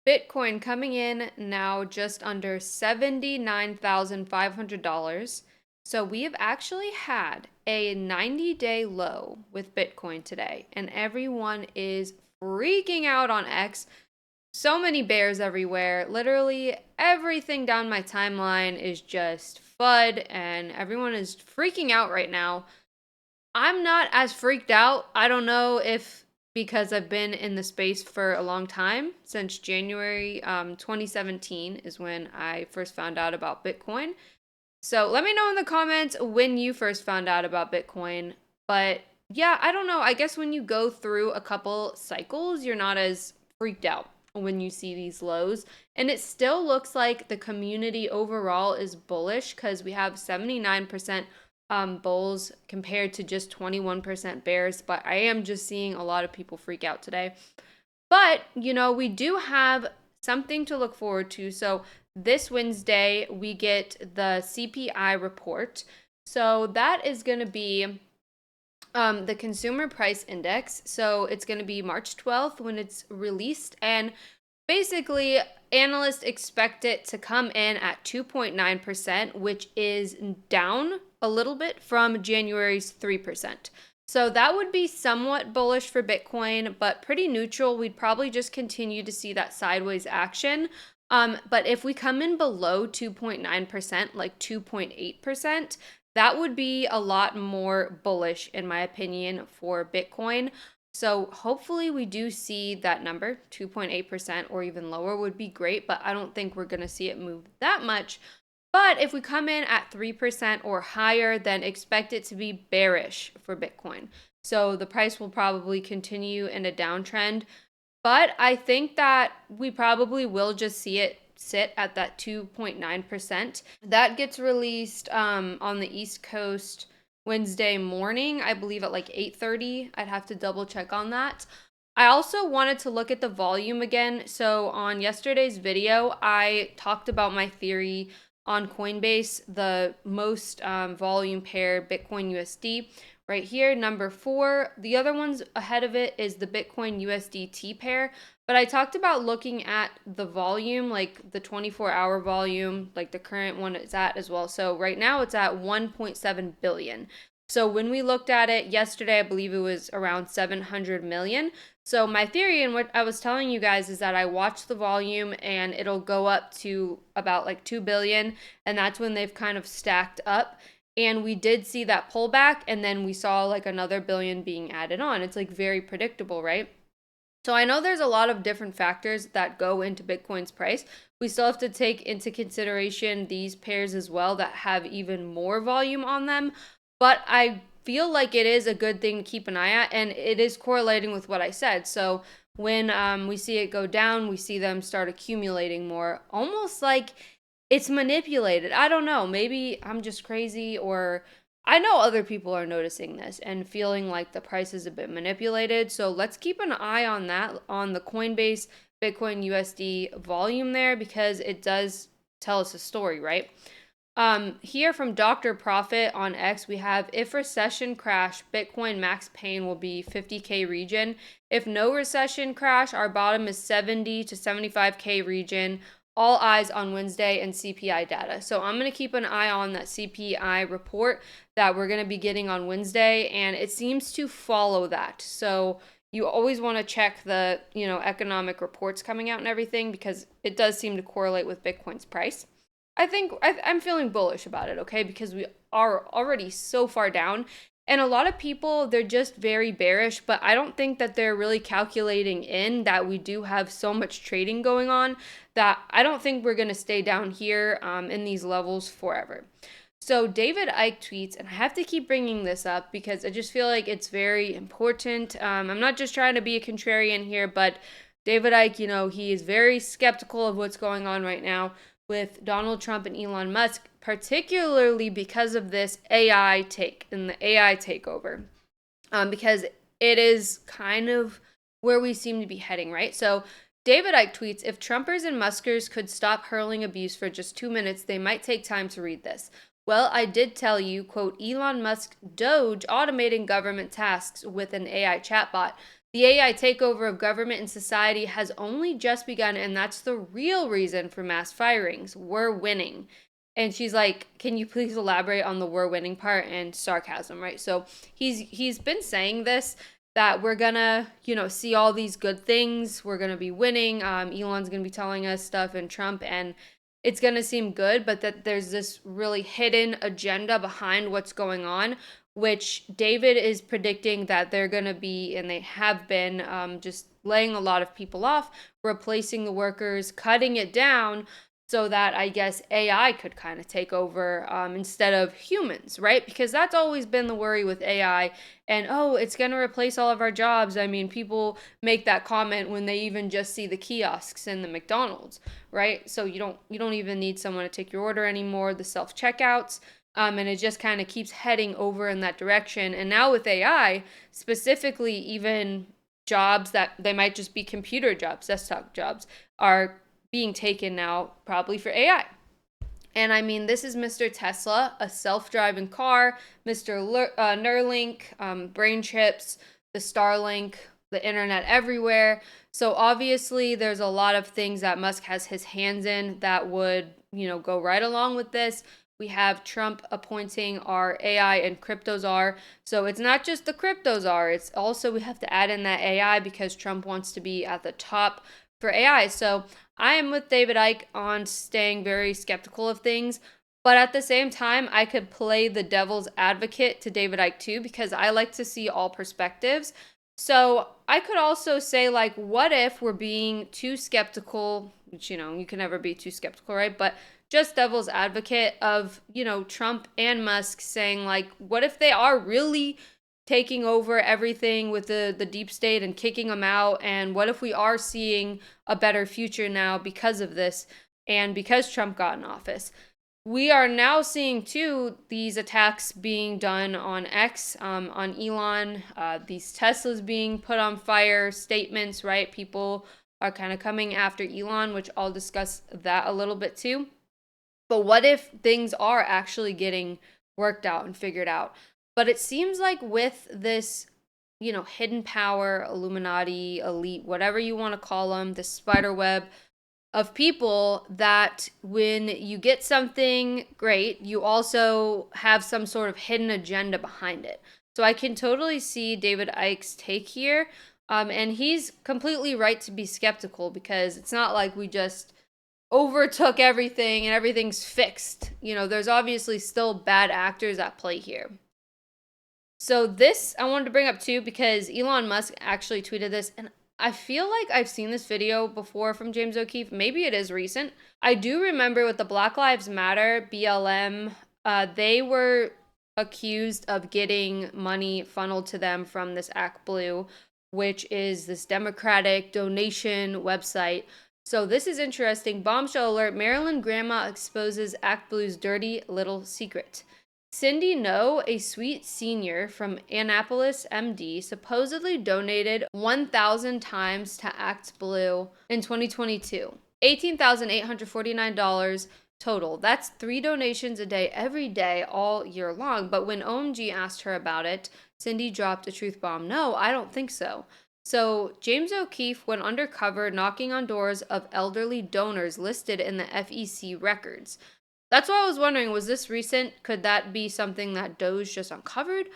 Bitcoin coming in now just under $79,500. So we have actually had a 90-day low with Bitcoin today, and everyone is freaking out on X. So many bears everywhere. Literally everything down my timeline is just FUD, and everyone is freaking out right now. I'm not as freaked out. I don't know if because I've been in the space for a long time, since January 2017 is when I first found out about Bitcoin. So let me know in the comments when you first found out about Bitcoin. But yeah, I don't know. I guess when you go through a couple cycles, you're not as freaked out when you see these lows. And it still looks like the community overall is bullish because we have 79% bulls compared to just 21% bears. But I am just seeing a lot of people freak out today. But, we do have something to look forward to. So this Wednesday, we get the CPI report. So that is going to be the Consumer Price Index. So it's going to be March 12th when it's released. And basically, analysts expect it to come in at 2.9%, which is down a little bit from January's 3%. So that would be somewhat bullish for Bitcoin, but pretty neutral. We'd probably just continue to see that sideways action. But if we come in below 2.9%, like 2.8%, that would be a lot more bullish, in my opinion, for Bitcoin. So hopefully we do see that number, 2.8% or even lower would be great, but I don't think we're going to see it move that much. But if we come in at 3% or higher, then expect it to be bearish for Bitcoin. So the price will probably continue in a downtrend. But I think that we probably will just see it sit at that 2.9%. That gets released on the East Coast Wednesday morning, I believe at like 8:30. I'd have to double check on that. I also wanted to look at the volume again. So on yesterday's video, I talked about my theory on Coinbase, the most volume pair, Bitcoin USD. Right here, number 4. The other ones ahead of it is the Bitcoin USDT pair. But I talked about looking at the volume, like the 24-hour volume, like the current one it's at as well. So right now it's at 1.7 billion. So when we looked at it yesterday, I believe it was around 700 million. So my theory and what I was telling you guys is that I watch the volume and it'll go up to about like 2 billion. And that's when they've kind of stacked up. And we did see that pullback, and then we saw like another billion being added on. It's like very predictable, right? So I know there's a lot of different factors that go into Bitcoin's price. We still have to take into consideration these pairs as well that have even more volume on them. But I feel like it is a good thing to keep an eye at, and it is correlating with what I said. So when we see it go down, we see them start accumulating more, almost like it's manipulated. I don't know. Maybe I'm just crazy, or I know other people are noticing this and feeling like the price is a bit manipulated. So let's keep an eye on that, on the Coinbase Bitcoin USD volume there, because it does tell us a story, right? Here from Dr. Profit on X, we have, if recession crash, Bitcoin max pain will be 50K region. If no recession crash, our bottom is 70 to 75K region. All eyes on Wednesday and CPI data. So I'm going to keep an eye on that CPI report that we're going to be getting on Wednesday, and it seems to follow that. So you always want to check the, economic reports coming out and everything, because it does seem to correlate with Bitcoin's price. I think I'm feeling bullish about it, okay? Because we are already so far down. And a lot of people, they're just very bearish, but I don't think that they're really calculating in that we do have so much trading going on that I don't think we're going to stay down here in these levels forever. So David Icke tweets, and I have to keep bringing this up because I just feel like it's very important. I'm not just trying to be a contrarian here, but David Icke, he is very skeptical of what's going on right now with Donald Trump and Elon Musk, particularly because of this AI take and the AI takeover, because it is kind of where we seem to be heading, right? So David Icke tweets, if Trumpers and Muskers could stop hurling abuse for just 2 minutes, they might take time to read this. Well, I did tell you, quote, Elon Musk Doge automating government tasks with an AI chatbot. The AI takeover of government and society has only just begun, and that's the real reason for mass firings. We're winning. And she's like, "Can you please elaborate on the we're winning part?" And sarcasm, right? So he's been saying this, that we're gonna, see all these good things. We're gonna be winning. Elon's gonna be telling us stuff, and Trump, and it's gonna seem good, but that there's this really hidden agenda behind what's going on, which David is predicting that they're going to be, and they have been, just laying a lot of people off, replacing the workers, cutting it down so that I guess AI could kind of take over, instead of humans, right? Because that's always been the worry with AI. And oh, it's going to replace all of our jobs. I mean, people make that comment when they even just see the kiosks in the McDonald's, right? So you don't even need someone to take your order anymore. The self checkouts, and it just kind of keeps heading over in that direction. And now with AI, specifically, even jobs that they might just be computer jobs, desktop jobs, are being taken now probably for AI. And I mean, this is Mr. Tesla, a self driving car, Mr. Neuralink, brain chips, the Starlink, the internet everywhere. So obviously, there's a lot of things that Musk has his hands in that would, go right along with this. We have Trump appointing our AI and crypto czar. So it's not just the crypto czar, it's also we have to add in that AI because Trump wants to be at the top for AI. So I am with David Icke on staying very skeptical of things. But at the same time, I could play the devil's advocate to David Icke too, because I like to see all perspectives. So I could also say, like, what if we're being too skeptical, which, you can never be too skeptical, right? But just devil's advocate of, Trump and Musk saying, like, what if they are really taking over everything with the deep state and kicking them out? And what if we are seeing a better future now because of this and because Trump got in office? We are now seeing too these attacks being done on X, on Elon, these Teslas being put on fire, statements, right? People are kind of coming after Elon, which I'll discuss that a little bit too. But what if things are actually getting worked out and figured out? But it seems like with this, hidden power, Illuminati, elite, whatever you want to call them, the spider web of people, that when you get something great, you also have some sort of hidden agenda behind it. So I can totally see David Icke's take here. And he's completely right to be skeptical, because it's not like we just overtook everything and everything's fixed. There's obviously still bad actors at play here. So this I wanted to bring up too, because Elon Musk actually tweeted this, and I feel like I've seen this video before from James O'Keefe. Maybe it is recent. I do remember with the Black Lives Matter, BLM, they were accused of getting money funneled to them from this Act Blue, which is this Democratic donation website. So this is interesting. Bombshell alert: Maryland grandma exposes Act Blue's dirty little secret. Cindy No, a sweet senior from Annapolis, MD, supposedly donated 1,000 times to Act Blue in 2022. $18,849 total. That's 3 donations a day, every day, all year long. But when OMG asked her about it, Cindy dropped a truth bomb. No, I don't think so. So James O'Keefe went undercover, knocking on doors of elderly donors listed in the FEC records. That's why I was wondering, was this recent? Could that be something that Doge just uncovered?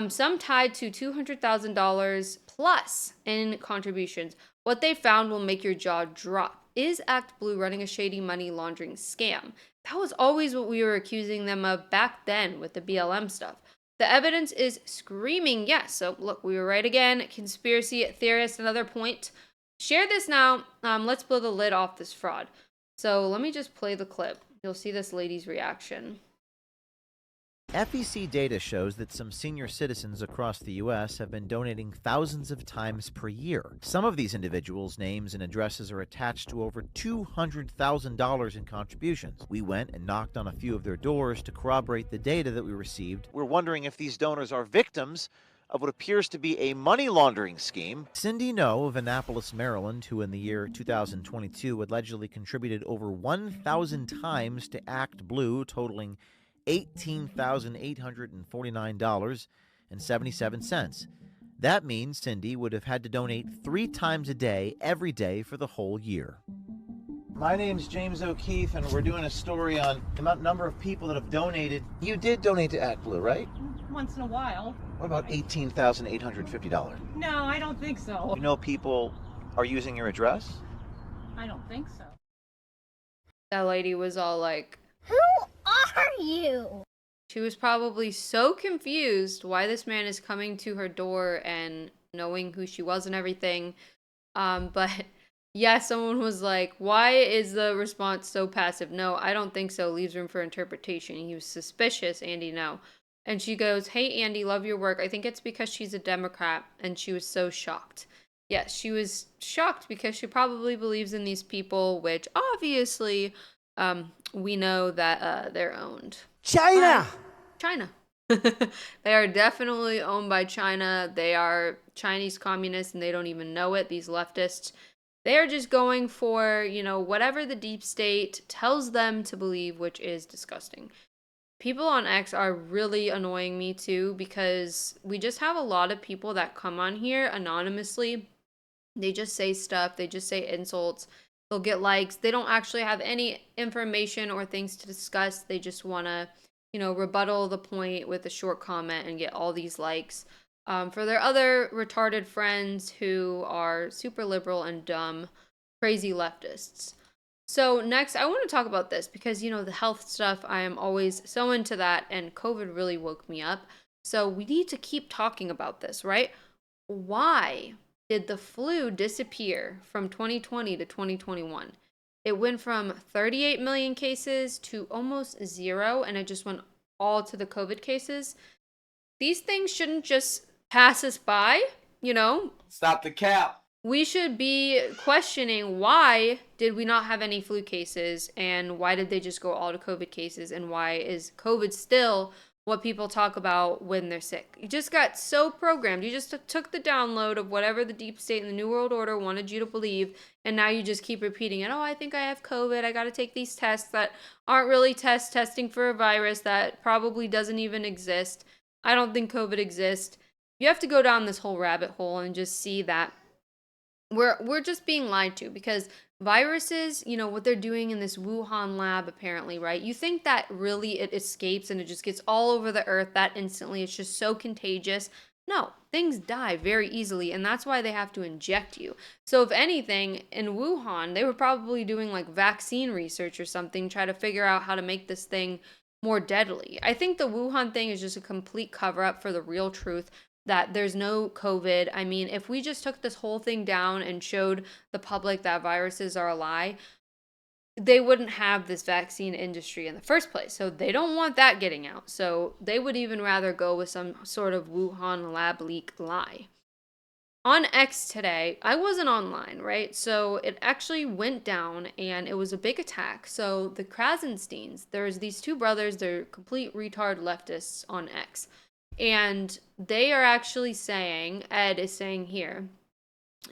Some tied to $200,000 plus in contributions. What they found will make your jaw drop. Is Act Blue running a shady money laundering scam? That was always what we were accusing them of back then with the BLM stuff. The evidence is screaming yes. So look, we were right again. Conspiracy theorist, another point. Share this now. Let's blow the lid off this fraud. So let me just play the clip. You'll see this lady's reaction. FEC data shows that some senior citizens across the U.S. have been donating thousands of times per year. Some of these individuals' names and addresses are attached to over $200,000 in contributions. We went and knocked on a few of their doors to corroborate the data that we received. We're wondering if these donors are victims of what appears to be a money laundering scheme. Cindy No of Annapolis, Maryland, who in the year 2022 allegedly contributed over 1,000 times to Act Blue, totaling $18,849.77. That means Cindy would have had to donate 3 times a day, every day for the whole year. My name's James O'Keefe, and we're doing a story on the number of people that have donated. You did donate to ActBlue, right? Once in a while. What about $18,850? No, I don't think so. You know people are using your address? I don't think so. That lady was all like, Who are you? she was probably so confused why this man is coming to her door and knowing who she was and everything. But yeah, someone was like, why is the response so passive? No, I don't think so. Leaves room for interpretation. He was suspicious, Andy, no. And she goes, hey, Andy, love your work. I think it's because she's a Democrat. And she was so shocked. Yes, she was shocked because she probably believes in these people, which obviously we know that they're owned. China! China. They are definitely owned by China. They are Chinese communists and they don't even know it. These leftists, they are just going for, whatever the deep state tells them to believe, which is disgusting. People on X are really annoying me too because we just have a lot of people that come on here anonymously. They just say stuff, they just say insults. They'll get likes. They don't actually have any information or things to discuss. They just want to rebuttal the point with a short comment and get all these likes. For their other retarded friends who are super liberal and dumb, crazy leftists. So next, I want to talk about this because, the health stuff, I am always so into that, and COVID really woke me up. So we need to keep talking about this, right? Why did the flu disappear from 2020 to 2021? It went from 38 million cases to almost zero, and it just went all to the COVID cases. These things shouldn't just pass us by, Stop the cap. We should be questioning why did we not have any flu cases, and why did they just go all to COVID cases, and why is COVID still what people talk about when they're sick? You just got so programmed. You just took the download of whatever the deep state and the New World Order wanted you to believe, and now you just keep repeating it. Oh, I think I have COVID. I got to take these tests that aren't really testing for a virus that probably doesn't even exist. I don't think COVID exists. You have to go down this whole rabbit hole and just see that we're just being lied to, because viruses, what they're doing in this Wuhan lab, apparently, right? You think that really it escapes and it just gets all over the earth that instantly. It's just so contagious. No, things die very easily, and that's why they have to inject you. So if anything, in Wuhan, they were probably doing like vaccine research or something, try to figure out how to make this thing more deadly. I think the Wuhan thing is just a complete cover up for the real truth that there's no COVID. I mean, if we just took this whole thing down and showed the public that viruses are a lie, they wouldn't have this vaccine industry in the first place. So they don't want that getting out. So they would even rather go with some sort of Wuhan lab leak lie. On X today, I wasn't online, right? So it actually went down and it was a big attack. So the Krasensteins, there's these two brothers, they're complete retard leftists on X. And they are actually saying, Ed is saying here,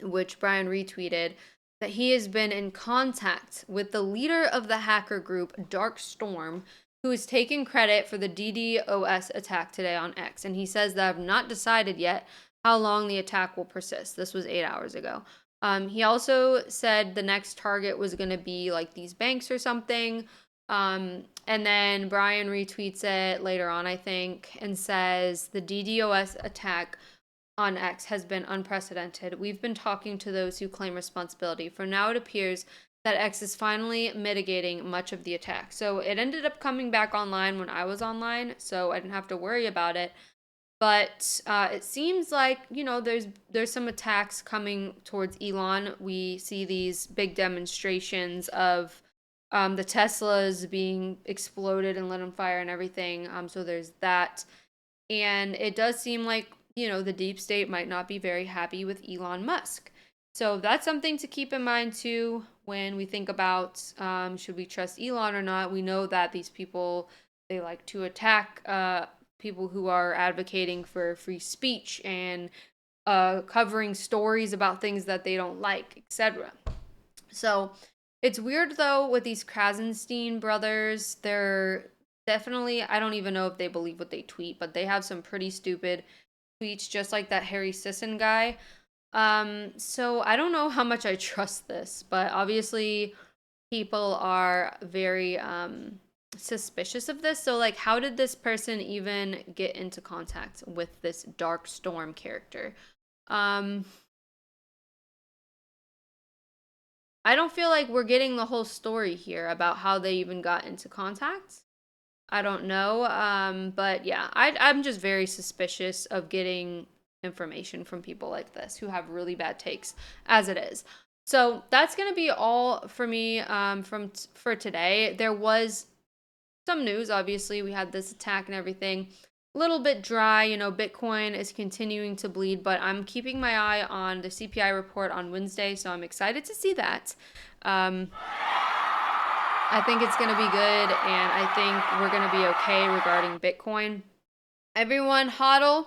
which Brian retweeted, that he has been in contact with the leader of the hacker group, Dark Storm, who is taking credit for the DDoS attack today on X. And he says that I've not decided yet how long the attack will persist. This was 8 hours ago. He also said the next target was going to be like these banks or something. And then Brian retweets it later on, I think, and says the DDoS attack on X has been unprecedented. We've been talking to those who claim responsibility. For now, it appears that X is finally mitigating much of the attack. So it ended up coming back online when I was online, so I didn't have to worry about it. But it seems like, there's some attacks coming towards Elon. We see these big demonstrations of the Teslas being exploded and lit on fire and everything. So there's that. And it does seem like, the deep state might not be very happy with Elon Musk. So that's something to keep in mind too when we think about should we trust Elon or not. We know that these people, they like to attack people who are advocating for free speech and covering stories about things that they don't like, etc. So it's weird though with these Krasenstein brothers. They're definitely, I don't even know if they believe what they tweet, but they have some pretty stupid tweets just like that Harry Sisson guy. So I don't know how much I trust this, but obviously people are very suspicious of this. So like, how did this person even get into contact with this Dark Storm character? I don't feel like we're getting the whole story here about how they even got into contact. I don't know. But yeah, I'm just very suspicious of getting information from people like this who have really bad takes as it is. So that's going to be all for me for today. There was some news, obviously. We had this attack and everything. A little bit dry, you know, Bitcoin is continuing to bleed, but I'm keeping my eye on the CPI report on Wednesday, so I'm excited to see that. I think it's going to be good, and I think we're going to be okay regarding Bitcoin. Everyone, hodl.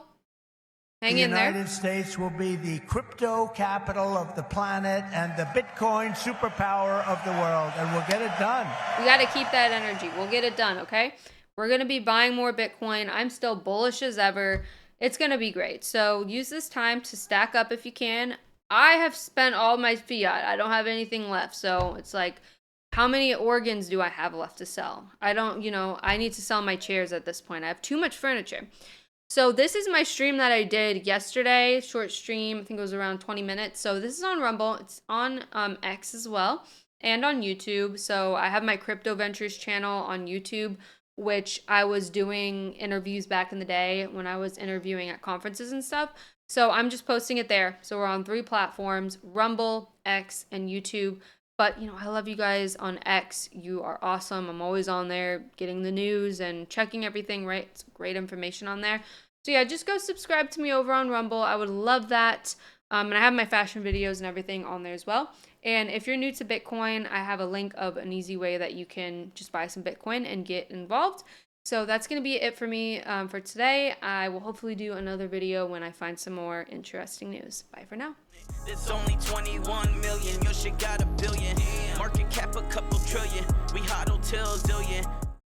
Hang in there. The United States will be the crypto capital of the planet and the Bitcoin superpower of the world, and we'll get it done. We got to keep that energy. We'll get it done, okay? We're going to be buying more Bitcoin. I'm still bullish as ever. It's going to be great. So use this time to stack up if you can. I have spent all my fiat. I don't have anything left. So it's like, how many organs do I have left to sell? I don't, I need to sell my chairs at this point. I have too much furniture. So this is my stream that I did yesterday, short stream. I think it was around 20 minutes. So this is on Rumble. It's on X as well and on YouTube. So I have my Crypto Ventures channel on YouTube, which I was doing interviews back in the day when I was interviewing at conferences and stuff. So I'm just posting it there. So we're on 3 platforms, Rumble, X, and YouTube. But, I love you guys on X. You are awesome. I'm always on there getting the news and checking everything, right? It's great information on there. So yeah, just go subscribe to me over on Rumble. I would love that. And I have my fashion videos and everything on there as well. And if you're new to Bitcoin, I have a link of an easy way that you can just buy some Bitcoin and get involved. So that's going to be it for me for today. I will hopefully do another video when I find some more interesting news. Bye for now. It's only 21 million, your shit got a billion. Market cap a couple trillion, we hodl till zillion.